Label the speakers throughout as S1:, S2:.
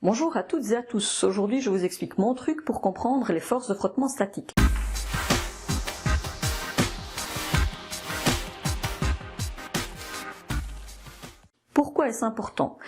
S1: Bonjour à toutes et à tous, aujourd'hui je vous explique mon truc pour comprendre les forces de frottement statique. Pourquoi est-ce important ?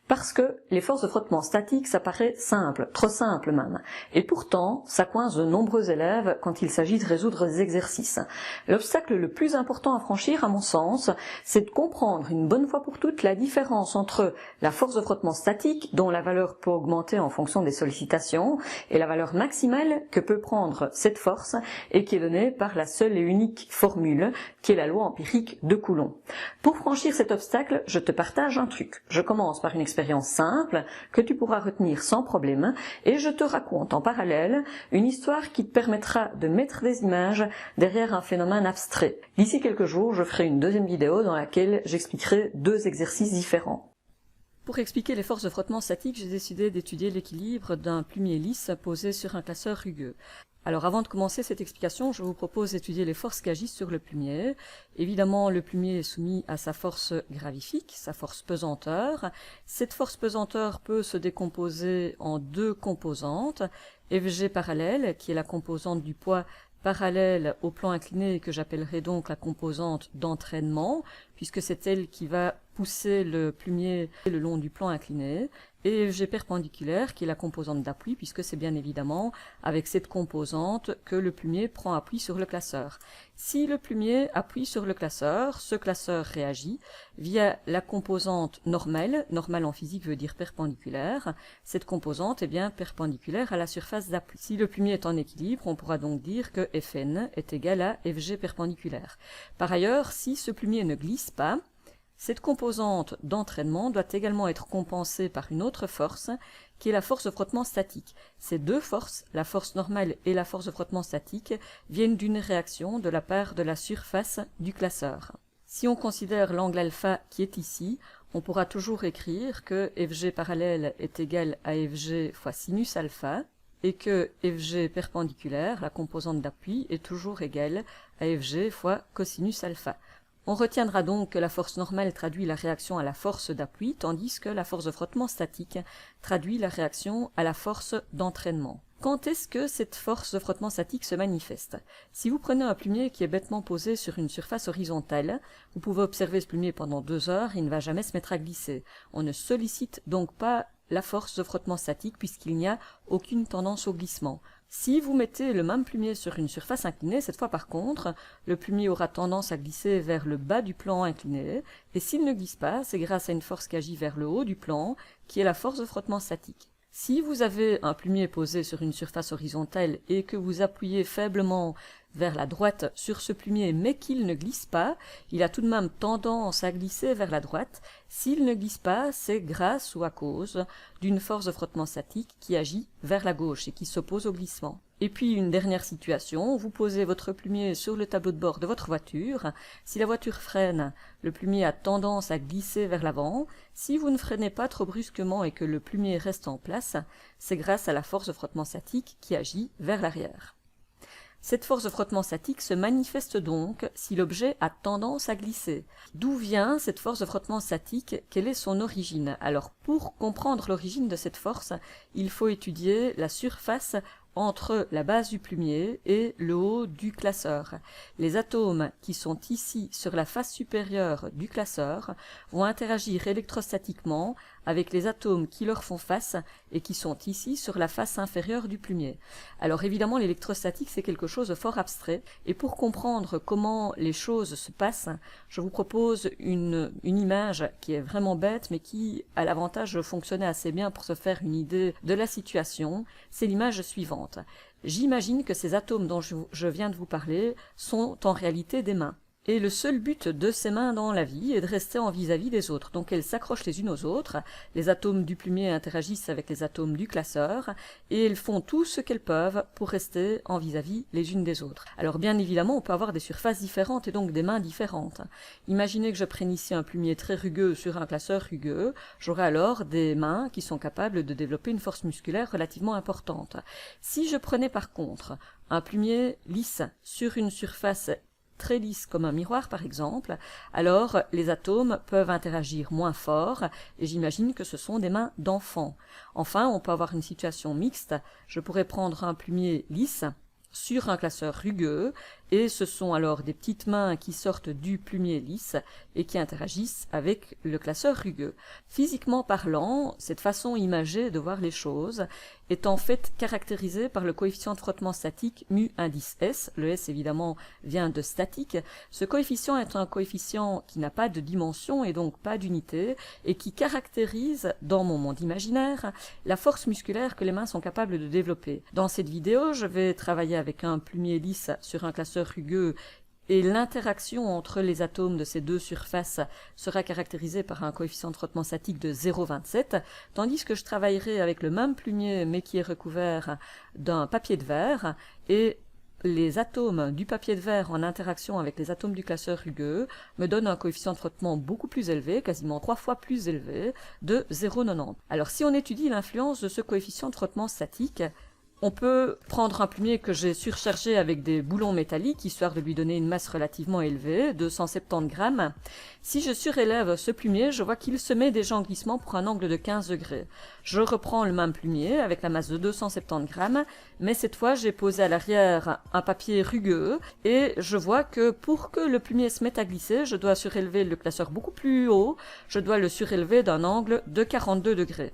S1: Parce que les forces de frottement statique, ça paraît simple, trop simple même. Et pourtant, ça coince de nombreux élèves quand il s'agit de résoudre des exercices. L'obstacle le plus important à franchir, à mon sens, c'est de comprendre une bonne fois pour toutes la différence entre la force de frottement statique, dont la valeur peut augmenter en fonction des sollicitations, et la valeur maximale que peut prendre cette force, et qui est donnée par la seule et unique formule, qui est la loi empirique de Coulomb. Pour franchir cet obstacle, je te partage un truc. Je commence par une expérience simple que tu pourras retenir sans problème et je te raconte en parallèle une histoire qui te permettra de mettre des images derrière un phénomène abstrait. D'ici quelques jours, je ferai une deuxième vidéo dans laquelle j'expliquerai deux exercices différents. Pour expliquer les forces de frottement statique, j'ai décidé d'étudier l'équilibre d'un plumier lisse posé sur un classeur rugueux. Alors avant de commencer cette explication, je vous propose d'étudier les forces qui agissent sur le plumier. Évidemment, le plumier est soumis à sa force gravifique, sa force pesanteur. Cette force pesanteur peut se décomposer en deux composantes. Fg parallèle, qui est la composante du poids parallèle au plan incliné, que j'appellerai donc la composante d'entraînement, puisque c'est elle qui va pousser le plumier le long du plan incliné, et Fg perpendiculaire, qui est la composante d'appui, puisque c'est bien évidemment avec cette composante que le plumier prend appui sur le classeur. Si le plumier appuie sur le classeur, ce classeur réagit via la composante normale. Normale en physique veut dire perpendiculaire. Cette composante est bien perpendiculaire à la surface d'appui. Si le plumier est en équilibre, on pourra donc dire que Fn est égal à Fg perpendiculaire. Par ailleurs, si ce plumier ne glisse pas, cette composante d'entraînement doit également être compensée par une autre force, qui est la force de frottement statique. Ces deux forces, la force normale et la force de frottement statique, viennent d'une réaction de la part de la surface du classeur. Si on considère l'angle alpha qui est ici, on pourra toujours écrire que Fg parallèle est égal à Fg fois sinus alpha, et que Fg perpendiculaire, la composante d'appui, est toujours égale à Fg fois cosinus alpha. On retiendra donc que la force normale traduit la réaction à la force d'appui, tandis que la force de frottement statique traduit la réaction à la force d'entraînement. Quand est-ce que cette force de frottement statique se manifeste? Si vous prenez un plumier qui est bêtement posé sur une surface horizontale, vous pouvez observer ce plumier pendant 2 heures, il ne va jamais se mettre à glisser. On ne sollicite donc pas la force de frottement statique puisqu'il n'y a aucune tendance au glissement. Si vous mettez le même plumier sur une surface inclinée, cette fois par contre, le plumier aura tendance à glisser vers le bas du plan incliné, et s'il ne glisse pas, c'est grâce à une force qui agit vers le haut du plan, qui est la force de frottement statique. Si vous avez un plumier posé sur une surface horizontale et que vous appuyez faiblement vers la droite sur ce plumier mais qu'il ne glisse pas, il a tout de même tendance à glisser vers la droite. S'il ne glisse pas, c'est grâce ou à cause d'une force de frottement statique qui agit vers la gauche et qui s'oppose au glissement. Et puis une dernière situation, vous posez votre plumier sur le tableau de bord de votre voiture. Si la voiture freine, le plumier a tendance à glisser vers l'avant. Si vous ne freinez pas trop brusquement et que le plumier reste en place, c'est grâce à la force de frottement statique qui agit vers l'arrière. Cette force de frottement statique se manifeste donc si l'objet a tendance à glisser. D'où vient cette force de frottement statique? Quelle est son origine? Alors pour comprendre l'origine de cette force, il faut étudier la surface entre la base du plumier et le haut du classeur. Les atomes qui sont ici sur la face supérieure du classeur vont interagir électrostatiquement avec les atomes qui leur font face et qui sont ici sur la face inférieure du plumier. Alors évidemment l'électrostatique c'est quelque chose de fort abstrait et pour comprendre comment les choses se passent, je vous propose une image qui est vraiment bête mais qui a l'avantage de fonctionner assez bien pour se faire une idée de la situation. C'est l'image suivante. J'imagine que ces atomes dont je viens de vous parler sont en réalité des mains. Et le seul but de ces mains dans la vie est de rester en vis-à-vis des autres. Donc elles s'accrochent les unes aux autres, les atomes du plumier interagissent avec les atomes du classeur, et elles font tout ce qu'elles peuvent pour rester en vis-à-vis les unes des autres. Alors bien évidemment, on peut avoir des surfaces différentes et donc des mains différentes. Imaginez que je prenne ici un plumier très rugueux sur un classeur rugueux, j'aurai alors des mains qui sont capables de développer une force musculaire relativement importante. Si je prenais par contre un plumier lisse sur une surface très lisse comme un miroir par exemple, alors les atomes peuvent interagir moins fort et j'imagine que ce sont des mains d'enfants. Enfin, on peut avoir une situation mixte, je pourrais prendre un plumier lisse sur un classeur rugueux, et ce sont alors des petites mains qui sortent du plumier lisse et qui interagissent avec le classeur rugueux. Physiquement parlant, cette façon imagée de voir les choses est en fait caractérisée par le coefficient de frottement statique mu indice S. Le S évidemment vient de statique. Ce coefficient est un coefficient qui n'a pas de dimension et donc pas d'unité et qui caractérise, dans mon monde imaginaire, la force musculaire que les mains sont capables de développer. Dans cette vidéo, je vais travailler avec un plumier lisse sur un classeur rugueux et l'interaction entre les atomes de ces deux surfaces sera caractérisée par un coefficient de frottement statique de 0,27, tandis que je travaillerai avec le même plumier mais qui est recouvert d'un papier de verre et les atomes du papier de verre en interaction avec les atomes du classeur rugueux me donnent un coefficient de frottement beaucoup plus élevé, quasiment 3 fois plus élevé, de 0,90. Alors si on étudie l'influence de ce coefficient de frottement statique, on peut prendre un plumier que j'ai surchargé avec des boulons métalliques, histoire de lui donner une masse relativement élevée, de 170 grammes. Si je surélève ce plumier, je vois qu'il se met déjà en glissement pour un angle de 15 degrés. Je reprends le même plumier avec la masse de 270 grammes, mais cette fois j'ai posé à l'arrière un papier rugueux, et je vois que pour que le plumier se mette à glisser, je dois surélever le classeur beaucoup plus haut, je dois le surélever d'un angle de 42 degrés.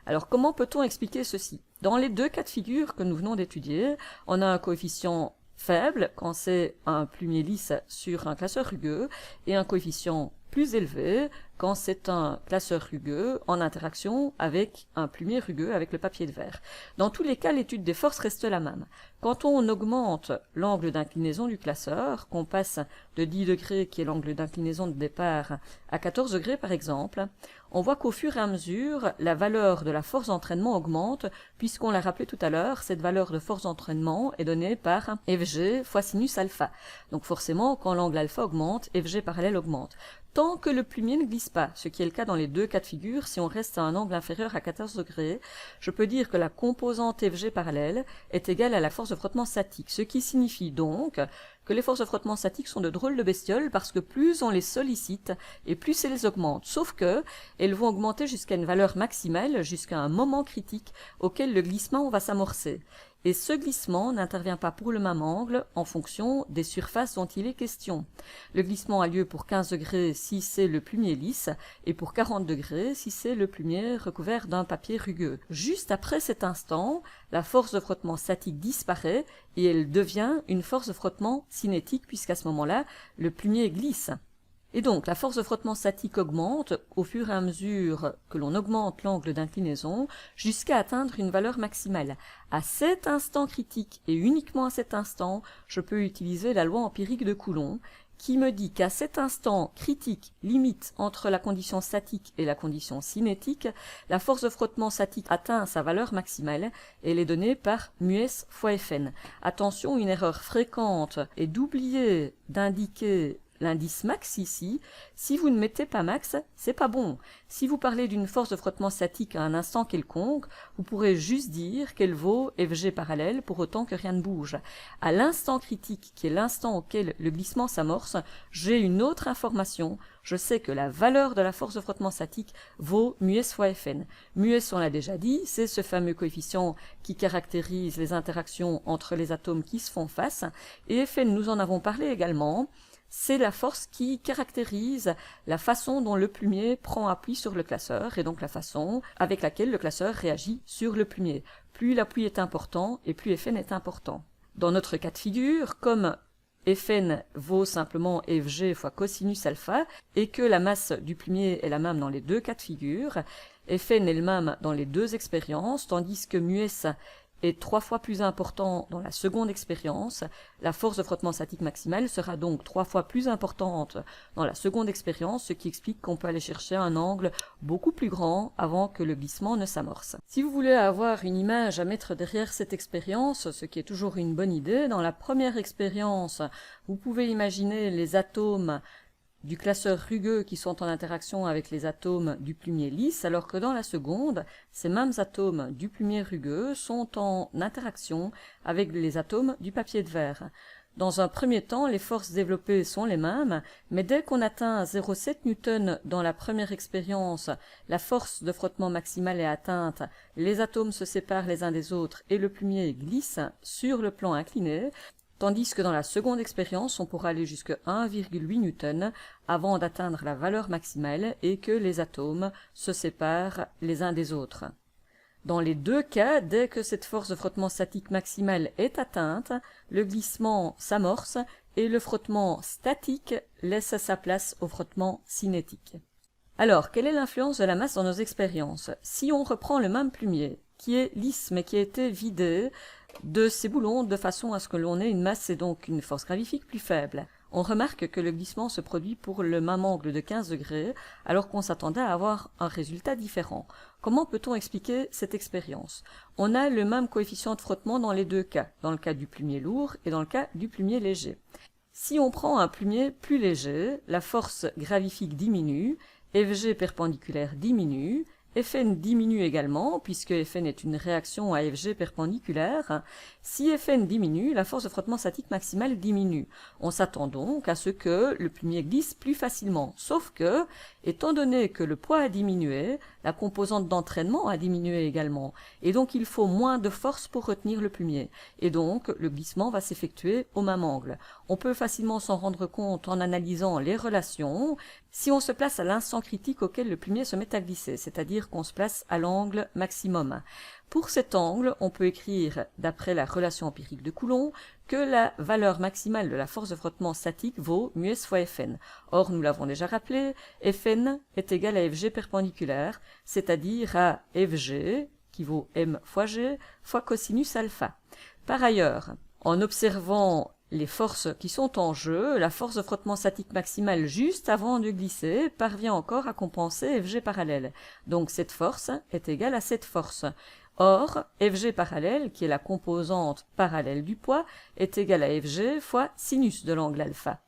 S1: Alors comment peut-on expliquer ceci? Dans les deux cas de figure que nous venons d'étudier, on a un coefficient faible quand c'est un plumier lisse sur un classeur rugueux et un coefficient plus élevé quand c'est un classeur rugueux en interaction avec un plumier rugueux avec le papier de verre. Dans tous les cas, l'étude des forces reste la même. Quand on augmente l'angle d'inclinaison du classeur, qu'on passe de 10 degrés, qui est l'angle d'inclinaison de départ, à 14 degrés par exemple, on voit qu'au fur et à mesure, la valeur de la force d'entraînement augmente, puisqu'on l'a rappelé tout à l'heure, cette valeur de force d'entraînement est donnée par Fg fois sinus alpha. Donc forcément, quand l'angle alpha augmente, Fg parallèle augmente. Tant que le plumier ne glisse pas, ce qui est le cas dans les deux cas de figure, si on reste à un angle inférieur à 14 degrés, je peux dire que la composante Fg parallèle est égale à la force de frottement statique, ce qui signifie donc que les forces de frottement statique sont de drôles de bestioles parce que plus on les sollicite et plus elles augmentent, sauf que elles vont augmenter jusqu'à une valeur maximale, jusqu'à un moment critique auquel le glissement va s'amorcer. Et ce glissement n'intervient pas pour le même angle en fonction des surfaces dont il est question. Le glissement a lieu pour 15 degrés si c'est le plumier lisse et pour 40 degrés si c'est le plumier recouvert d'un papier rugueux. Juste après cet instant, la force de frottement statique disparaît et elle devient une force de frottement cinétique puisqu'à ce moment-là, le plumier glisse. Et donc, la force de frottement statique augmente au fur et à mesure que l'on augmente l'angle d'inclinaison jusqu'à atteindre une valeur maximale. À cet instant critique, et uniquement à cet instant, je peux utiliser la loi empirique de Coulomb, qui me dit qu'à cet instant critique, limite entre la condition statique et la condition cinétique, la force de frottement statique atteint sa valeur maximale et elle est donnée par μs fois Fn. Attention, une erreur fréquente est d'oublier d'indiquer l'indice max ici. Si vous ne mettez pas max, c'est pas bon. Si vous parlez d'une force de frottement statique à un instant quelconque, vous pourrez juste dire qu'elle vaut Fg parallèle pour autant que rien ne bouge. À l'instant critique, qui est l'instant auquel le glissement s'amorce, j'ai une autre information. Je sais que la valeur de la force de frottement statique vaut μs fois Fn. μs, on l'a déjà dit, c'est ce fameux coefficient qui caractérise les interactions entre les atomes qui se font face. Et Fn, nous en avons parlé également. C'est la force qui caractérise la façon dont le plumier prend appui sur le classeur et donc la façon avec laquelle le classeur réagit sur le plumier. Plus l'appui est important et plus Fn est important. Dans notre cas de figure, comme Fn vaut simplement Fg fois cosinus alpha et que la masse du plumier est la même dans les deux cas de figure, Fn est le même dans les deux expériences, tandis que μs est 3 fois plus important dans la seconde expérience, la force de frottement statique maximale sera donc 3 fois plus importante dans la seconde expérience, ce qui explique qu'on peut aller chercher un angle beaucoup plus grand avant que le glissement ne s'amorce. Si vous voulez avoir une image à mettre derrière cette expérience, ce qui est toujours une bonne idée, dans la première expérience, vous pouvez imaginer les atomes du classeur rugueux qui sont en interaction avec les atomes du plumier lisse, alors que dans la seconde, ces mêmes atomes du plumier rugueux sont en interaction avec les atomes du papier de verre. Dans un premier temps, les forces développées sont les mêmes, mais dès qu'on atteint 0,7 Newton dans la première expérience, la force de frottement maximale est atteinte, les atomes se séparent les uns des autres et le plumier glisse sur le plan incliné, tandis que dans la seconde expérience, on pourra aller jusqu'à 1,8 Newton avant d'atteindre la valeur maximale et que les atomes se séparent les uns des autres. Dans les deux cas, dès que cette force de frottement statique maximale est atteinte, le glissement s'amorce et le frottement statique laisse sa place au frottement cinétique. Alors, quelle est l'influence de la masse dans nos expériences? Si on reprend le même plumier, qui est lisse mais qui a été vidé de ses boulons de façon à ce que l'on ait une masse et donc une force gravifique plus faible, on remarque que le glissement se produit pour le même angle de 15 degrés, alors qu'on s'attendait à avoir un résultat différent. Comment peut-on expliquer cette expérience? On a le même coefficient de frottement dans les deux cas, dans le cas du plumier lourd et dans le cas du plumier léger. Si on prend un plumier plus léger, la force gravifique diminue, Fg perpendiculaire diminue, Fn diminue également, puisque Fn est une réaction à Fg perpendiculaire. Si Fn diminue, la force de frottement statique maximale diminue. On s'attend donc à ce que le plumier glisse plus facilement. Sauf que, étant donné que le poids a diminué, la composante d'entraînement a diminué également. Et donc il faut moins de force pour retenir le plumier. Et donc le glissement va s'effectuer au même angle. On peut facilement s'en rendre compte en analysant les relations. Si on se place à l'instant critique auquel le plumier se met à glisser, c'est-à-dire qu'on se place à l'angle maximum. Pour cet angle, on peut écrire, d'après la relation empirique de Coulomb, que la valeur maximale de la force de frottement statique vaut μs fois Fn. Or, nous l'avons déjà rappelé, Fn est égal à Fg perpendiculaire, c'est-à-dire à Fg, qui vaut m fois g, fois cosinus alpha. Par ailleurs, en observant les forces qui sont en jeu, la force de frottement statique maximale juste avant de glisser parvient encore à compenser Fg parallèle. Donc cette force est égale à cette force. Or, Fg parallèle, qui est la composante parallèle du poids, est égale à Fg fois sinus de l'angle alpha.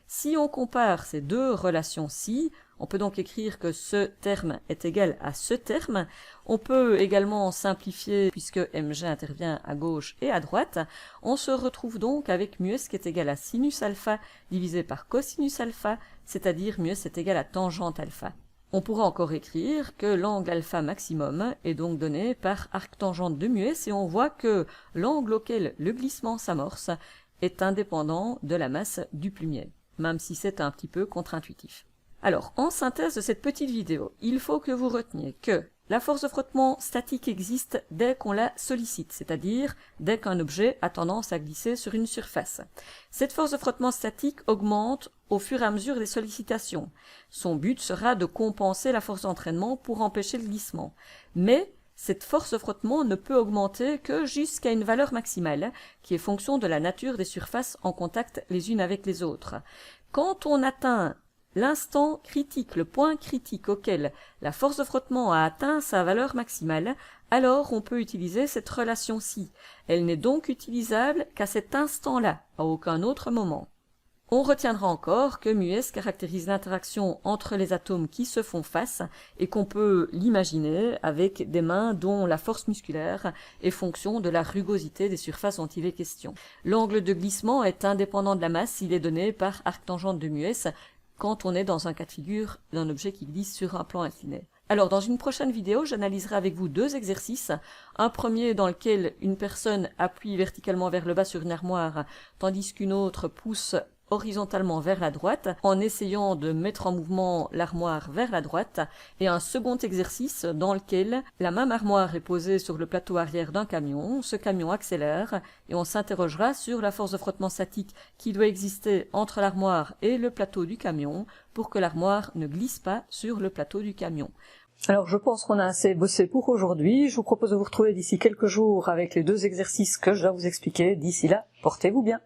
S1: Si on compare ces deux relations-ci, on peut donc écrire que ce terme est égal à ce terme. On peut également simplifier, puisque Mg intervient à gauche et à droite. On se retrouve donc avec μs qui est égal à sinus alpha divisé par cosinus alpha, c'est-à-dire μs est égal à tangente alpha. On pourra encore écrire que l'angle alpha maximum est donc donné par arctangente de μs et on voit que l'angle auquel le glissement s'amorce est indépendant de la masse du plumier, même si c'est un petit peu contre-intuitif. Alors, en synthèse de cette petite vidéo, il faut que vous reteniez que la force de frottement statique existe dès qu'on la sollicite, c'est-à-dire dès qu'un objet a tendance à glisser sur une surface. Cette force de frottement statique augmente au fur et à mesure des sollicitations. Son but sera de compenser la force d'entraînement pour empêcher le glissement. Mais cette force de frottement ne peut augmenter que jusqu'à une valeur maximale, qui est fonction de la nature des surfaces en contact les unes avec les autres. Quand on atteint l'instant critique, le point critique auquel la force de frottement a atteint sa valeur maximale, alors on peut utiliser cette relation-ci. Elle n'est donc utilisable qu'à cet instant-là, à aucun autre moment. On retiendra encore que μs caractérise l'interaction entre les atomes qui se font face et qu'on peut l'imaginer avec des mains dont la force musculaire est fonction de la rugosité des surfaces dont il est question. L'angle de glissement est indépendant de la masse, il est donné par arctangente de μs quand on est dans un cas de figure d'un objet qui glisse sur un plan incliné. Alors, dans une prochaine vidéo, j'analyserai avec vous deux exercices. Un premier dans lequel une personne appuie verticalement vers le bas sur une armoire, tandis qu'une autre pousse horizontalement vers la droite, en essayant de mettre en mouvement l'armoire vers la droite, et un second exercice dans lequel la même armoire est posée sur le plateau arrière d'un camion, ce camion accélère, et on s'interrogera sur la force de frottement statique qui doit exister entre l'armoire et le plateau du camion, pour que l'armoire ne glisse pas sur le plateau du camion. Alors je pense qu'on a assez bossé pour aujourd'hui, je vous propose de vous retrouver d'ici quelques jours avec les deux exercices que je dois vous expliquer. D'ici là, portez-vous bien.